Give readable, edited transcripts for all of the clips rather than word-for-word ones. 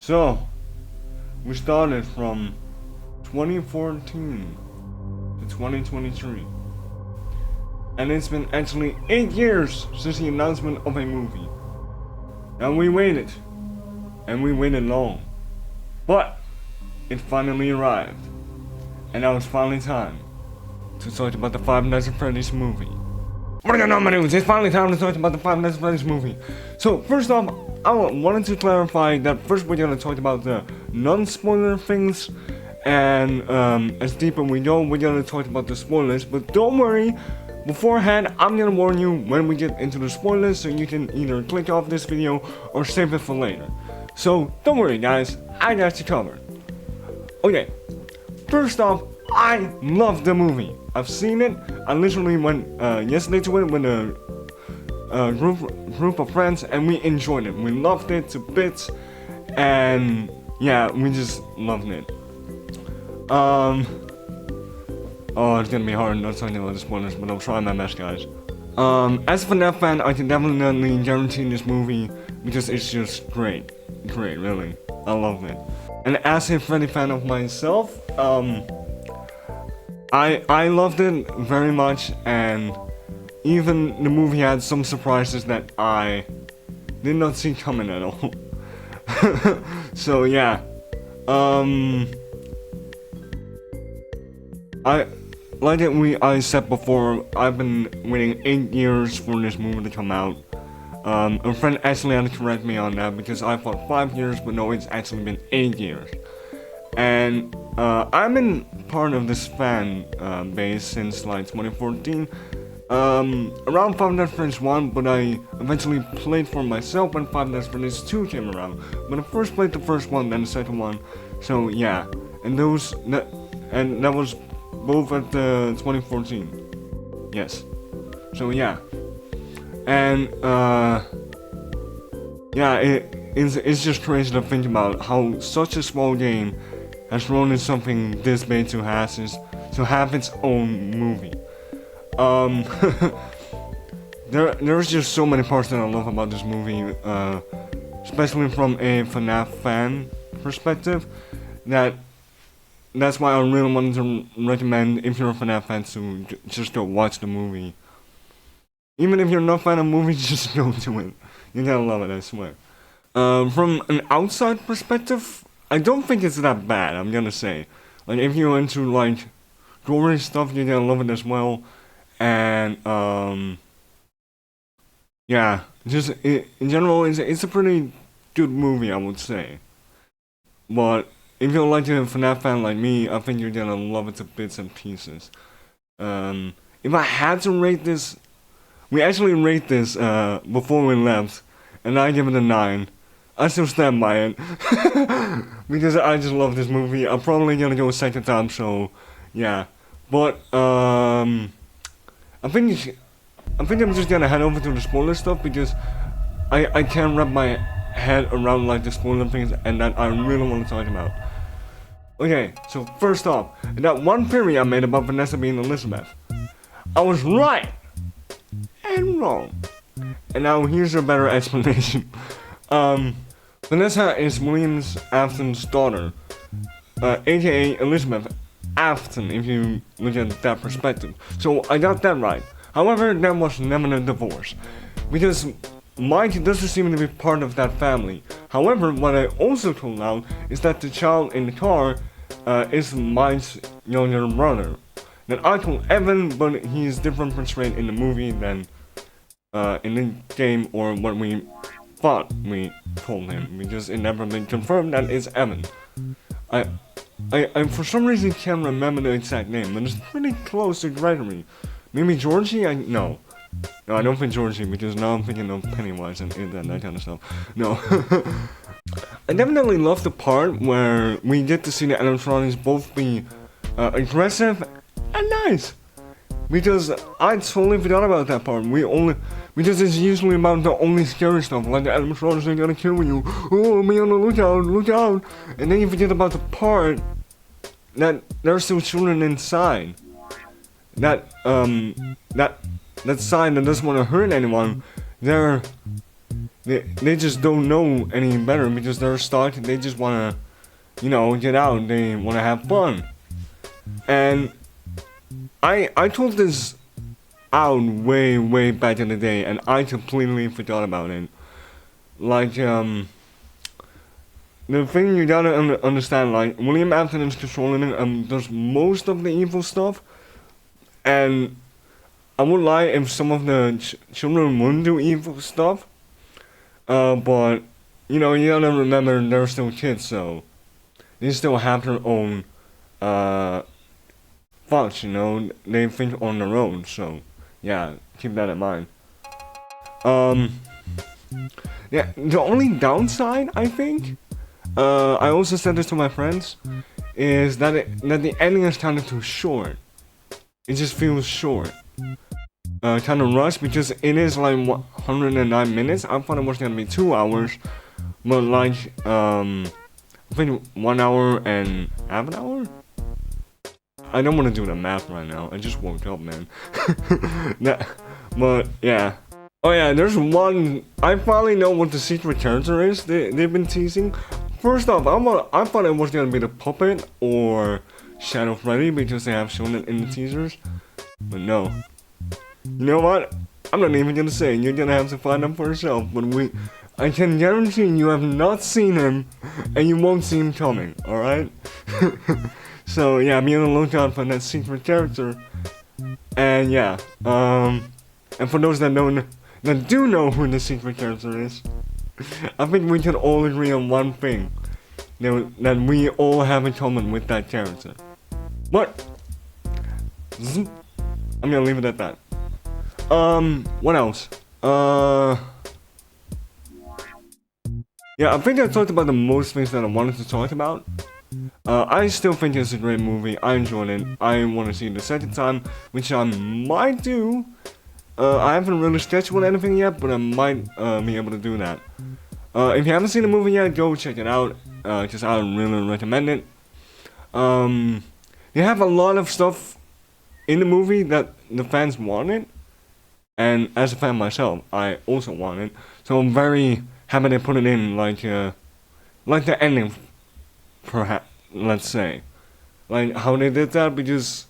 So, we started from 2014 to 2023. And it's been actually 8 years since the announcement of a movie. And we waited. And we waited long. But, it finally arrived. And now it's finally time to talk about the Five Nights at Freddy's movie. What do you know, my news? It's finally time to talk about the Five Nights at Freddy's movie. So, first off, I wanted to clarify that first we're gonna talk about the non-spoiler things, and as deeper we go, we're gonna talk about the spoilers. But don't worry, beforehand, I'm gonna warn you when we get into the spoilers, so you can either click off this video or save it for later. So don't worry, guys, I got you covered. Okay, first off, I love the movie. I've seen it. I literally went yesterday to it with a group of friends, and we enjoyed it. We loved it to bits, and yeah, we just loved it. Oh, it's gonna be hard not talking about the spoilers, but I'll try my best, guys. As a FNAF fan, I can definitely guarantee this movie because it's just great, really. I love it. And as a Freddy fan of myself, I loved it very much, and even the movie had some surprises that I did not see coming at all. So yeah, I said before, I've been waiting 8 years for this movie to come out. A friend actually had to correct me on that because I thought 5 years, but no, it's actually been 8 years. And I've been part of this fan base since like 2014. Around Five Nights at Freddy's 1, but I eventually played for myself when Five Nights at Freddy's 2 came around. But I first played the first one, then the second one. So yeah, and that was both at the 2014. Yes. So yeah, and yeah, it's just crazy to think about how such a small game has grown into something this big to have its own movie. There's just so many parts that I love about this movie, especially from a FNAF fan perspective. That's why I really wanted to recommend, if you're a FNAF fan, to just go watch the movie. Even if you're not a fan of movies, just go to it. You're gonna love it, I swear. From an outside perspective, I don't think it's that bad, I'm gonna say. Like, if you're into, like, gory stuff, you're gonna love it as well. And, yeah, just, in general, it's a pretty good movie, I would say. But, if you're like a FNAF fan like me, I think you're gonna love it to bits and pieces. If I had to rate this, we actually rate this, before we left, and I give it a 9. I still stand by it. Because I just love this movie. I'm probably gonna go a second time, so, yeah. But, I think I'm just gonna head over to the spoiler stuff because I can't wrap my head around like the spoiler things and that I really want to talk about. Okay, so first off, that one theory I made about Vanessa being Elizabeth, I was right and wrong. And now here's a better explanation. Vanessa is William Afton's daughter, aka Elizabeth Afton, if you look at that perspective. So I got that right. However, that was never a divorce, because Mike doesn't seem to be part of that family. However, what I also told out is that the child in the car is Mike's younger brother. That I told Evan, but he's different portrayed in the movie than in the game, or what we thought we told him, because it never been confirmed that it's Evan. I for some reason can't remember the exact name, but it's pretty close to Gregory. Maybe Georgie? No, I don't think Georgie, because now I'm thinking of Pennywise and that kind of stuff. No. I definitely love the part where we get to see the animatronics both be aggressive and nice. Because I totally forgot about that part. Because it's usually about the only scary stuff, like the animatronics are gonna kill you. Oh, be on the look out. And then you forget about the part that there are still children inside. That side that doesn't want to hurt anyone, they're they just don't know any better because they're stuck. They just wanna, get out. They wanna have fun. And I told this out way back in the day, and I completely forgot about it. Like the thing you gotta understand, like William Afton is controlling it, does most of the evil stuff, and I would lie if some of the children wouldn't do evil stuff, but you gotta remember they're still kids, so they still have their own thoughts, they think on their own, so yeah, keep that in mind. Yeah, the only downside, I think, I also said this to my friends, is that the ending is kind of too short. It just feels short. Kind of rushed because it is like 109 minutes. I thought it was gonna be 2 hours, but like I think 1 hour and half an hour. I don't want to do the math right now. I just woke up, man. But yeah. Oh yeah, there's one. I finally know what the secret character is. They've been teasing. First off, I thought it was gonna be the puppet or Shadow Freddy because they have shown it in the teasers, but no. You know what? I'm not even gonna say. You're gonna have to find out for yourself. But I can guarantee you have not seen him, and you won't see him coming. All right? So yeah, be on the lookout for that secret character. And yeah, and for those that do know who the secret character is, I think we can all agree on one thing that we all have in common with that character. But I'm gonna leave it at that. What else? Yeah, I think I talked about the most things that I wanted to talk about. I still think it's a great movie. I enjoyed it. I want to see it the second time, which I might do. I haven't really scheduled anything yet, but I might be able to do that. If you haven't seen the movie yet, go check it out, because I really recommend it. You have a lot of stuff in the movie that the fans wanted, and as a fan myself, I also want it. So I'm very happy they put it in, like the ending, perhaps, let's say. Like how they did that, because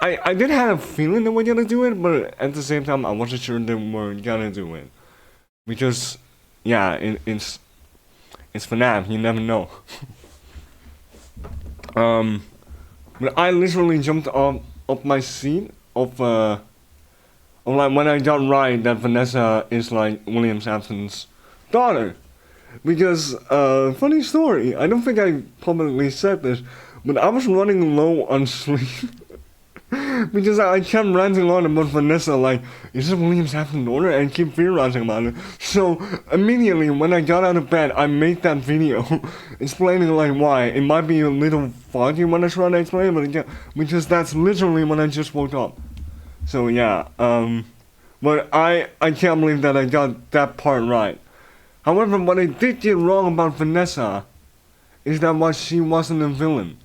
I did have a feeling they were gonna do it, but at the same time I wasn't sure they were gonna do it. Because, yeah, it's FNAF, you never know. But I literally jumped up my seat of like when I got right that Vanessa is like William Afton's daughter. Because, funny story, I don't think I publicly said this, but I was running low on sleep. Because I kept ranting on about Vanessa, like, is this William Afton's daughter? And keep theorizing about it. So, immediately, when I got out of bed, I made that video explaining, like, why. It might be a little foggy when I try to explain it, but again, because that's literally when I just woke up. So, yeah, but I can't believe that I got that part right. However, what I did get wrong about Vanessa is that she wasn't a villain.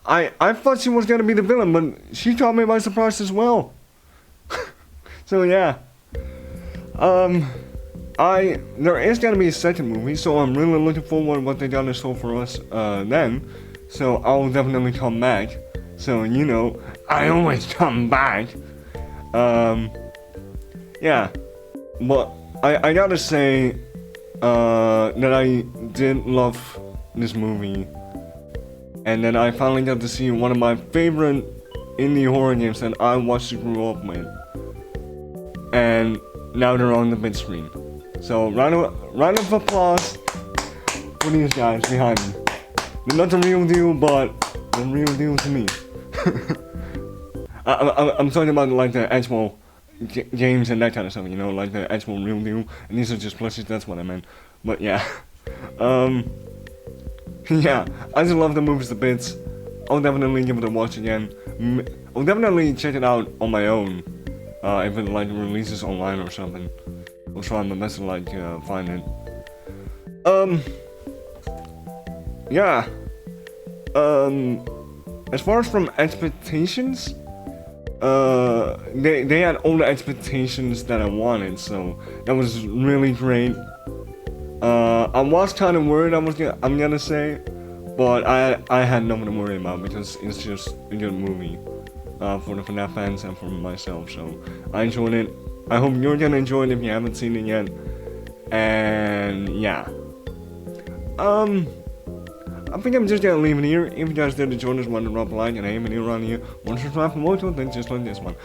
I thought she was gonna be the villain, but she caught me by surprise as well. So yeah. There is gonna be a second movie, so I'm really looking forward to what they got in store for us then. So I'll definitely come back. So I always come back. Yeah. But I gotta say that I did love this movie. And then I finally got to see one of my favorite indie horror games that I watched and grew up with. And now they're on the big screen. So round of applause for these guys behind me. They're not the real deal, but the real deal to me. I'm talking about like the actual games and that kind of stuff, like the actual real deal. And these are just plushies, that's what I meant. But yeah. Yeah, I just love the movies to bits. I'll definitely give it a watch again. I'll definitely check it out on my own. If it like releases online or something. I'll try my best to like find it. Yeah. As far as from expectations, they had all the expectations that I wanted, so that was really great. I was kind of worried I'm gonna say, but I had nothing to worry about because it's just a good movie for the FNAF fans and for myself. So I enjoyed it. I hope you're gonna enjoy it if you haven't seen it yet. And yeah, I think I'm just gonna leave it here. If you guys did enjoy this one, drop a like and aim it around here. Want to subscribe for more, then just like this one.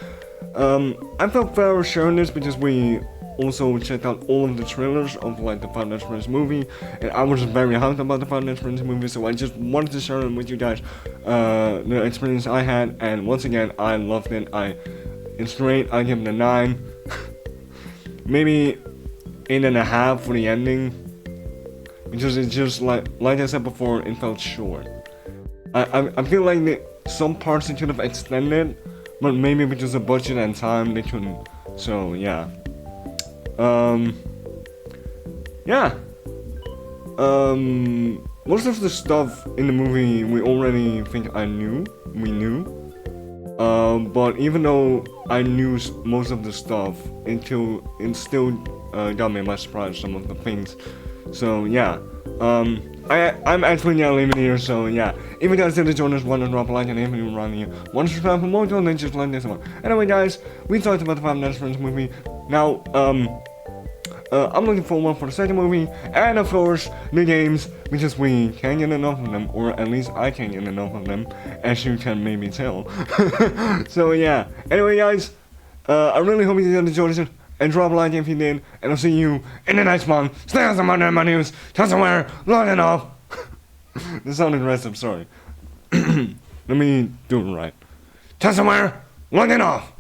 I felt fair sharing this because we also checked out all of the trailers of like the FNAF movie, and I was very hyped about the FNAF movie, so I just wanted to share it with you guys, the experience I had, and once again, I loved it. It's great. I give it a 9, maybe 8.5 for the ending, because it's just like I said before, it felt short. I feel like some parts they could have extended, but maybe because of budget and time they couldn't. So yeah. Yeah. Most of the stuff in the movie we already think we knew. But even though I knew most of the stuff, it still got me by surprise, some of the things. So yeah. I'm actually gonna leave it here, so yeah. If you guys did enjoy this one, drop a like and if you're around here. Want to subscribe for more, then just like this one. Anyway guys, we talked about the FNAF movie. Now, I'm looking forward for the second movie, and of course, the games, because we can't get enough of them, or at least I can't get enough of them, as you can maybe tell. So yeah, anyway guys, I really hope you did enjoy this, and drop a like if you did, and I'll see you in the next one. Stay on some other news, come somewhere, long enough. This sounded aggressive, sorry. Let me do it right. Come somewhere, long enough.